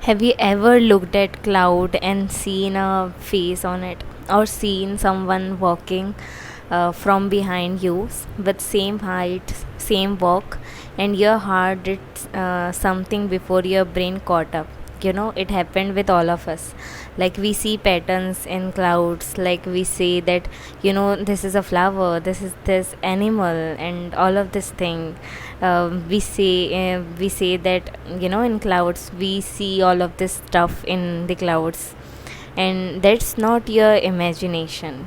Have you ever looked at cloud and seen a face on it, or seen someone walking from behind you with same height, same walk, and your heart did something before your brain caught up? It happened with all of us. Like we see patterns in clouds, like we say that this is a flower, this is this animal, and all of this thing. We say that in clouds we see all of this stuff in the clouds, and that's not your imagination.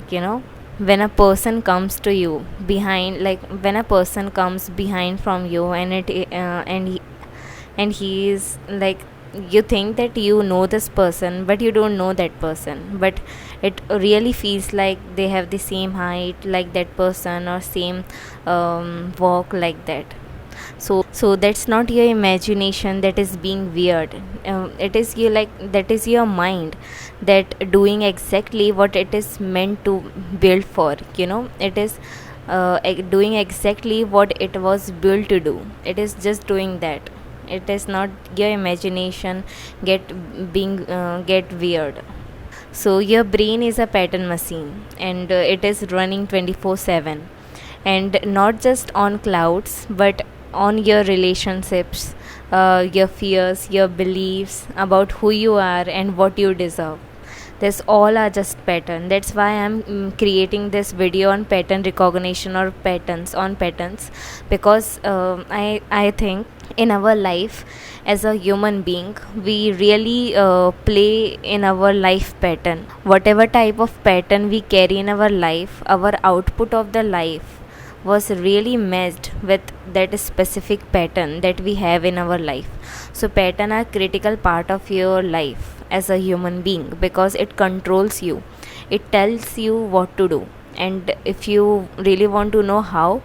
When a person comes to you behind, like when a person comes behind from you, and he is like, you think that you know this person, but you don't know that person, but it really feels like they have the same height like that person, or same walk like that. So that's not your imagination that is being weird. It is you, like that is your mind that doing exactly what it is meant to build for. It is doing exactly what it was built to do. It is just doing that. It is not your imagination get weird. So your brain is a pattern machine, and it is running 24/7, and not just on clouds but on your relationships, your fears, your beliefs about who you are and what you deserve. This all are just pattern. That's why I'm creating this video on pattern recognition, or patterns, because I think in our life as a human being, we really play in our life pattern. Whatever type of pattern we carry in our life, our output of the life was really matched with that specific pattern that we have in our life. So pattern are critical part of your life as a human being, because it controls you, it tells you what to do. And if you really want to know how,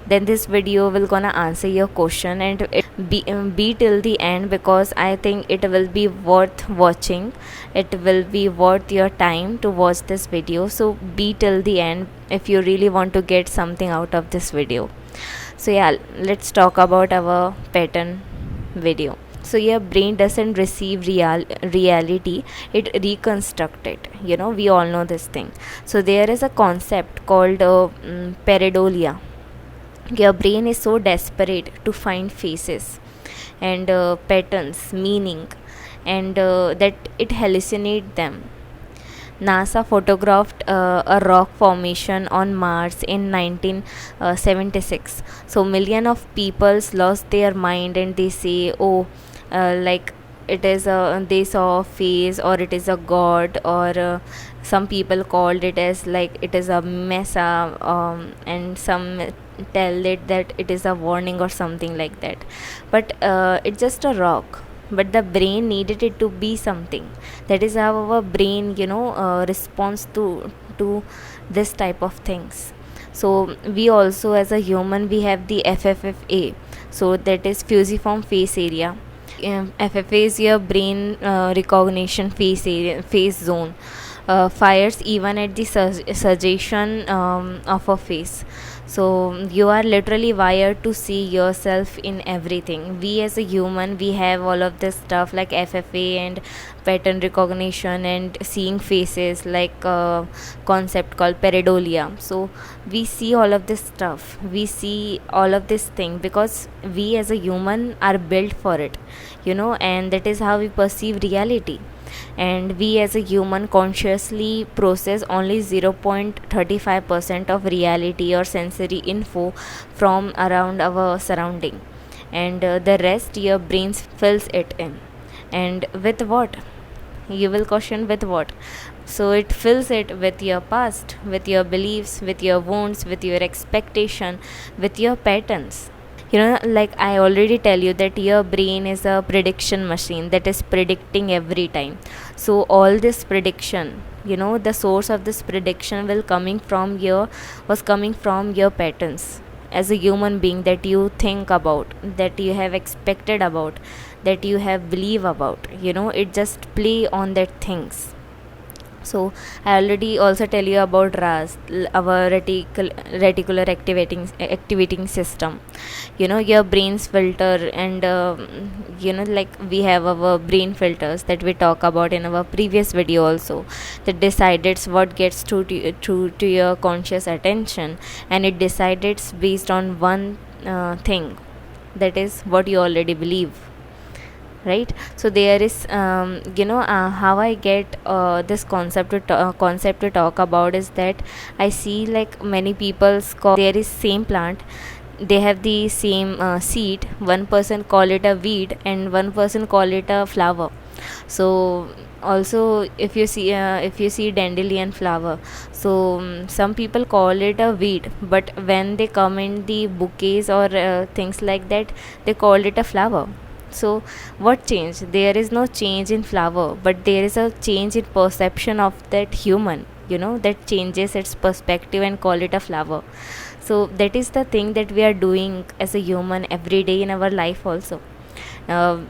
then this video will gonna answer your question, and be till the end, because I think it will be worth watching. It will be worth your time to watch this video. So be till the end if you really want to get something out of this video. So yeah, let's talk about our pattern video. So your brain doesn't receive reality, it reconstruct it. We all know this thing. So there is a concept called pareidolia. Your brain is so desperate to find faces and patterns, meaning, and that it hallucinate them. NASA photographed a rock formation on Mars in 1976. So million of people lost their mind, and they say, oh, like it is a, they saw a face, or it is a god, or some people called it as like it is a mesa, and some tell it that it is a warning or something like that. But it's just a rock, but the brain needed it to be something. That is how our brain responds to this type of things. So we also, as a human, we have the FFFA. So that is fusiform face area. FFA is your brain recognition face zone. Fires even at the suggestion of a face. So you are literally wired to see yourself in everything. We as a human, we have all of this stuff like FFA and pattern recognition and seeing faces, like a concept called pareidolia. So we see all of this stuff, we see all of this thing because we as a human are built for it, and that is how we perceive reality. And we as a human consciously process only 0.35% of reality or sensory info from around our surrounding, and the rest your brain fills it in. And with what? You will question, with what? So it fills it with your past, with your beliefs, with your wounds, with your expectation, with your patterns. Like I already tell you that your brain is a prediction machine that is predicting every time. So all this prediction, the source of this prediction was coming from your patterns as a human being, that you think about, that you have expected about, that you have believe about. It just play on that things. So I already also tell you about RAS, our reticular activating system. Your brain's filter, and like we have our brain filters that we talk about in our previous video also, that decides what gets to your conscious attention, and it decides based on one thing, that is what you already believe, right? So there is how I get this concept to talk about is that I see like many people's call, there is same plant, they have the same seed, one person call it a weed and one person call it a flower. So also if you see dandelion flower, so some people call it a weed, but when they come in the bouquets or things like that, they call it a flower. So what change? There is no change in flower, but there is a change in perception of that human, that changes its perspective and call it a flower. So that is the thing that we are doing as a human every day in our life also. uh,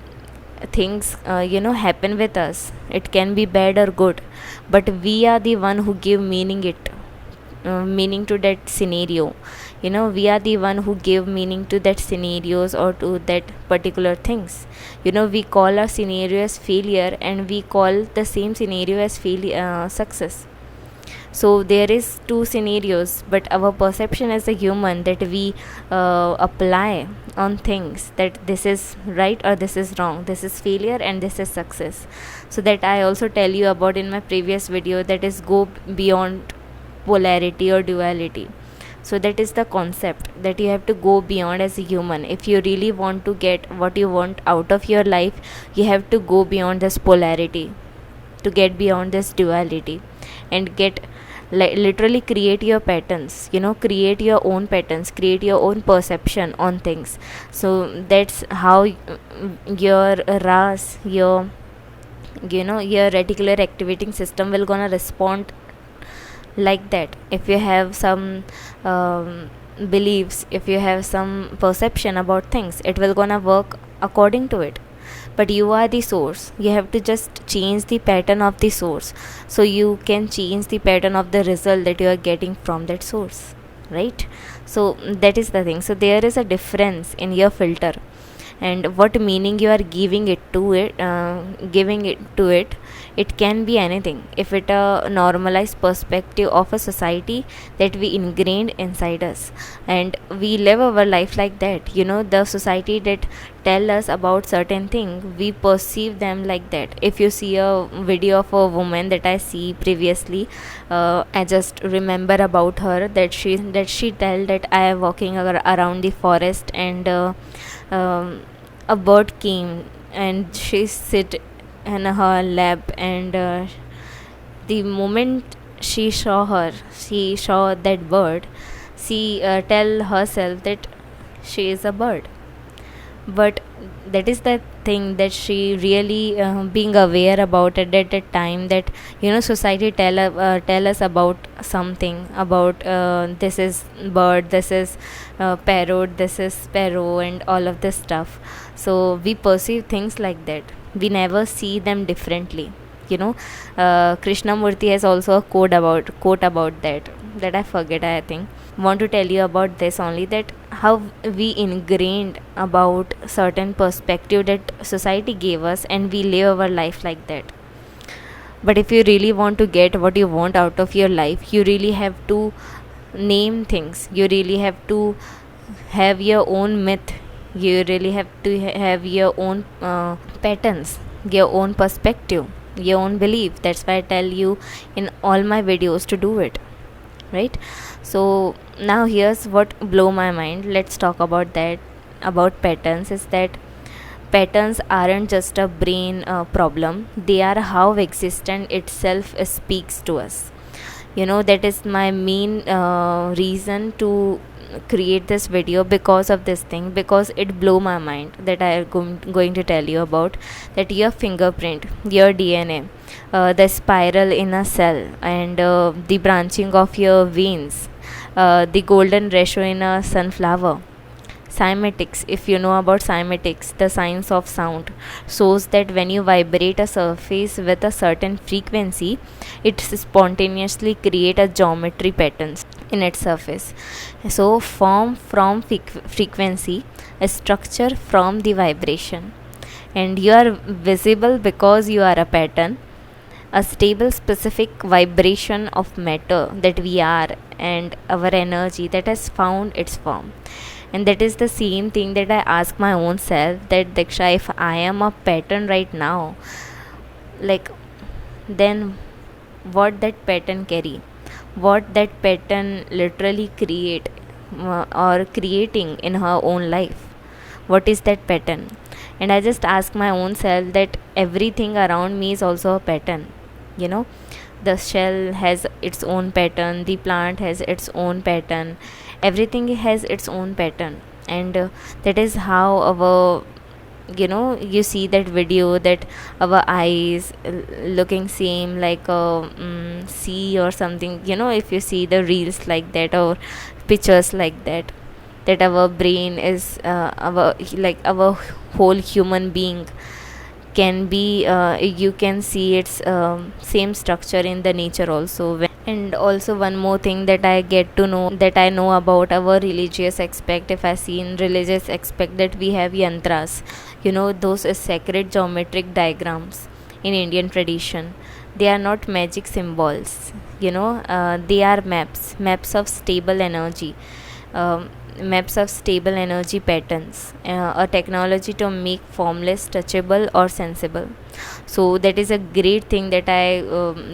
Things happen with us, it can be bad or good, but we are the one who give meaning to that scenario. We are the one who give meaning to that scenarios or to that particular things. We call our scenario as failure, and we call the same scenario as success. So there is two scenarios, but our perception as a human, that we apply on things, that this is right or this is wrong, this is failure and this is success. So that I also tell you about in my previous video, that is go beyond polarity or duality. So that is the concept, that you have to go beyond as a human. If you really want to get what you want out of your life, you have to go beyond this polarity, to get beyond this duality, and get literally create your patterns, create your own patterns, create your own perception on things. So that's how your RAS, your reticular activating system will gonna respond like that. If you have some beliefs, if you have some perception about things, it will gonna work according to it. But you are the source, you have to just change the pattern of the source, so you can change the pattern of the result that you are getting from that source, right? So that is the thing. So there is a difference in your filter, and what meaning you are giving it to it. It can be anything. If it a normalized perspective of a society that we ingrained inside us, and we live our life like that, the society that tell us about certain thing, we perceive them like that. If you see a video of a woman that I see previously, I just remember about her, that she tell that I am walking around the forest, and a bird came and she sit in her lap, and the moment she saw that bird, she tell herself that she is a bird. But that is the thing, that she really being aware about it at that time, that society tell us about something, about this is bird, this is parrot, this is sparrow, and all of this stuff. So we perceive things like that, we never see them differently. Krishnamurti has also a quote about that I forget, I think. Want to tell you about this only, that how we ingrained about certain perspective that society gave us, and we live our life like that. But if you really want to get what you want out of your life, you really have to name things, you really have to have your own myth, you really have to have your own patterns, your own perspective, your own belief. That's why I tell you in all my videos to do it, right? So now here's what blow my mind, let's talk about that, about patterns, is that patterns aren't just a brain problem, they are how existence itself speaks to us. That is my main reason to create this video, because of this thing, because it blew my mind, that I am going to tell you about, that your fingerprint, your DNA, the spiral in a cell, and the branching of your veins, the golden ratio in a sunflower. Cymatics, if you know about cymatics, the science of sound, shows that when you vibrate a surface with a certain frequency, it spontaneously create a geometry patterns in its surface. So form from frequency, a structure from the vibration, and you are visible because you are a pattern, a stable specific vibration of matter that we are, and our energy that has found its form. And that is the same thing that I ask my own self, that Diksha, if I am a pattern right now, like, then what that pattern carry, what that pattern literally create, or creating in her own life, what is that pattern? And I just ask my own self that everything around me is also a pattern. you know the shell has its own pattern, the plant has its own pattern, everything has its own pattern. And that is how our, you see that video that our eyes looking same like a sea or something. If you see the reels like that or pictures like that, that our brain is our, like our whole human being can be, you can see its same structure in the nature also. And also one more thing that I get to know, that I know about our religious aspect, if I see in religious aspect, that we have yantras, those is sacred geometric diagrams in Indian tradition. They are not magic symbols, they are maps of stable energy, um, maps of stable energy patterns, a technology to make formless touchable or sensible. So that is a great thing that I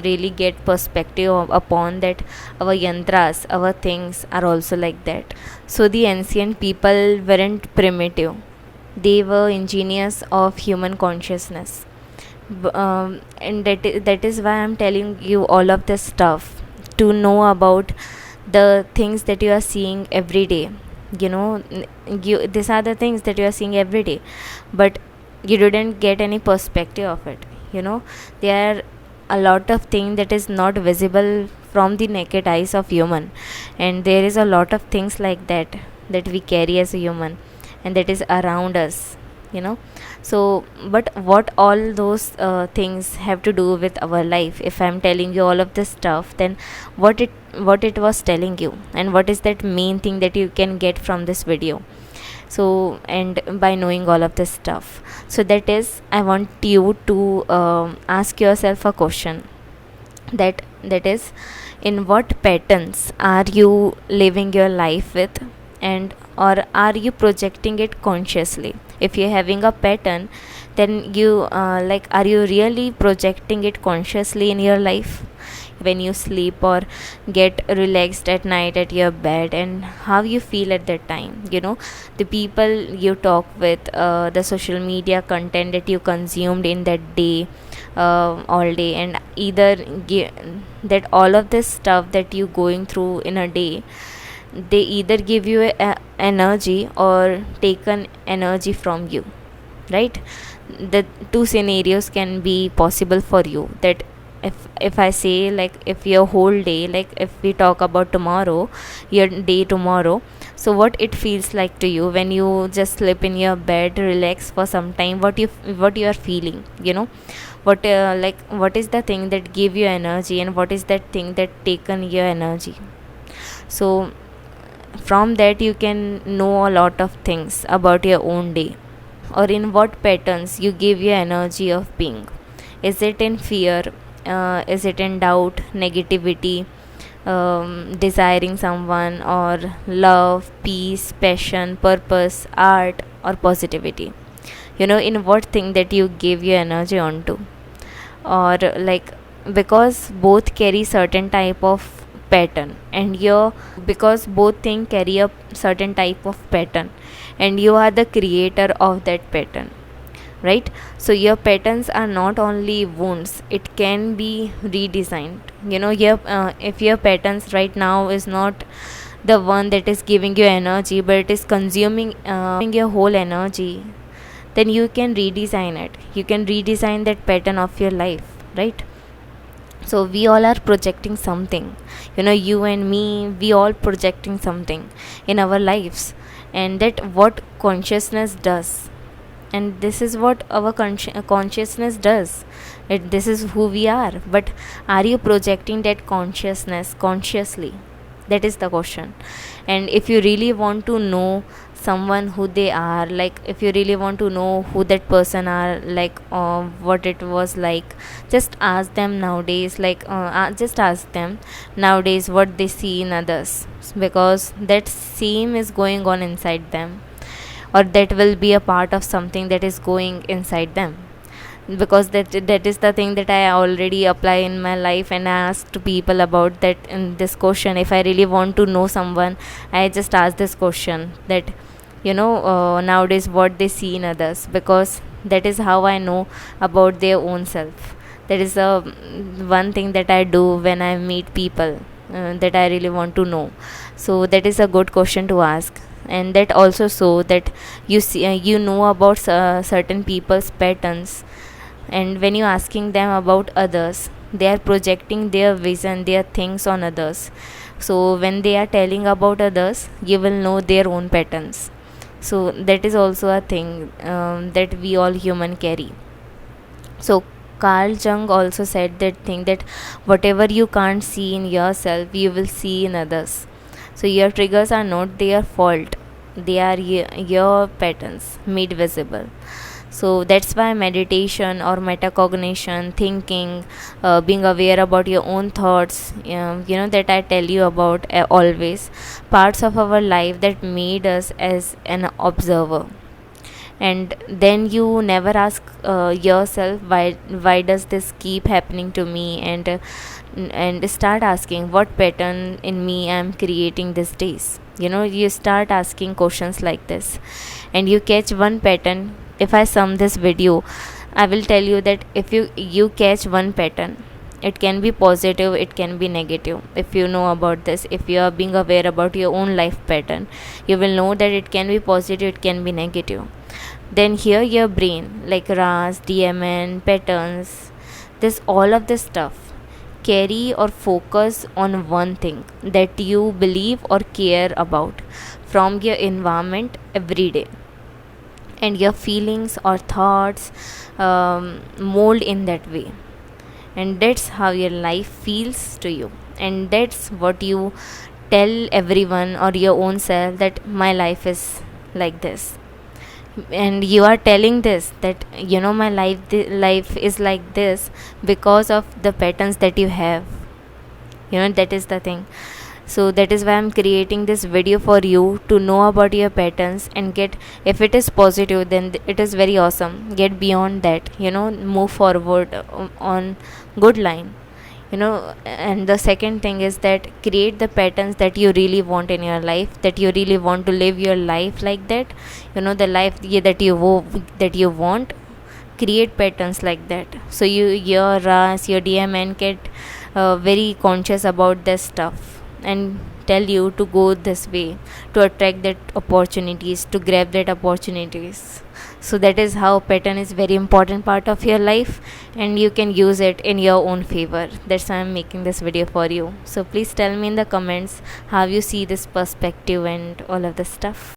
really get perspective upon, that our yantras, our things are also like that. So the ancient people weren't primitive, they were engineers of human consciousness. And that is why I'm telling you all of this stuff, to know about the things that you are seeing every day. These are the things that you are seeing every day, but you didn't get any perspective of it. There are a lot of things that is not visible from the naked eyes of human, and there is a lot of things like that that we carry as a human, and that is around us. So but what all those things have to do with our life? If I'm telling you all of this stuff, then what it was telling you, and what is that main thing that you can get from this video? So, and by knowing all of this stuff, so that is, I want you to ask yourself a question, that is, in what patterns are you living your life with, and or are you projecting it consciously? If you're having a pattern, then you, are you really projecting it consciously in your life, when you sleep or get relaxed at night at your bed, and how you feel at that time? The people you talk with, the social media content that you consumed in that day, all day, and either that all of this stuff that you going through in a day, they either give you energy or take an energy from you, right? The two scenarios can be possible for you. That if I say, like, if your whole day, like if we talk about tomorrow, your day tomorrow, so what it feels like to you when you just sleep in your bed, relax for some time, what you are feeling, what is the thing that give you energy, and what is that thing that taken your energy? So from that you can know a lot of things about your own day, or in what patterns you give your energy of being. Is it in fear? Is it in doubt, negativity, desiring someone, or love, peace, passion, purpose, art, or positivity? In what thing that you give your energy onto? Or, like, because both carry certain type of pattern, and because both things carry a certain type of pattern, and you are the creator of that pattern, right? So your patterns are not only wounds, it can be redesigned. If your patterns right now is not the one that is giving you energy, but it is consuming your whole energy, then you can redesign it. You can redesign that pattern of your life, right? So we all are projecting something. You and me, we all projecting something in our lives. and that what consciousness does. And this is what our consciousness does. This is who we are. But are you projecting that consciousness consciously? That is the question. And if you really want to know someone who they are, like if you really want to know who that person are, like what it was like, just ask them nowadays, like just ask them nowadays what they see in others, because that same is going on inside them, or that will be a part of something that is going inside them. Because that is the thing that I already apply in my life, and I asked people about that in this question. If I really want to know someone, I just ask this question, that nowadays what they see in others, because that is how I know about their own self. That is the one thing that I do when I meet people, that I really want to know. So that is a good question to ask. And that also so that you see, you know about certain people's patterns. And when you're asking them about others, they are projecting their vision, their things on others. So when they are telling about others, you will know their own patterns. So that is also a thing that we all human carry. So Carl Jung also said that thing, that whatever you can't see in yourself, you will see in others. So your triggers are not their fault, they are your patterns made visible. So that's why meditation or metacognition, thinking, being aware about your own thoughts, that I tell you about always, parts of our life that made us as an observer. And then you never ask yourself, why does this keep happening to me, and start asking what pattern in me I'm creating these days. You start asking questions like this, and you catch one pattern. If I sum this video, I will tell you that if you catch one pattern, it can be positive, it can be negative. If you know about this, if you are being aware about your own life pattern, you will know that it can be positive, it can be negative. Then here your brain, like RAS, DMN, patterns, this all of this stuff carry or focus on one thing that you believe or care about from your environment every day. And your feelings or thoughts mold in that way, and that's how your life feels to you. And that's what you tell everyone or your own self, that my life is like this. And you are telling this, that my life is like this because of the patterns that you have. That is the thing. So that is why I'm creating this video for you, to know about your patterns and get, if it is positive, then it is very awesome. Get beyond that, move forward on good line. And the second thing is that create the patterns that you really want in your life, that you really want to live your life like that. The life that you want, create patterns like that. So your RAS, your DMN get very conscious about this stuff, and tell you to go this way, to attract that opportunities, to grab that opportunities. So that is how pattern is very important part of your life, and you can use it in your own favor. That's why I'm making this video for you. So please tell me in the comments how you see this perspective and all of this stuff.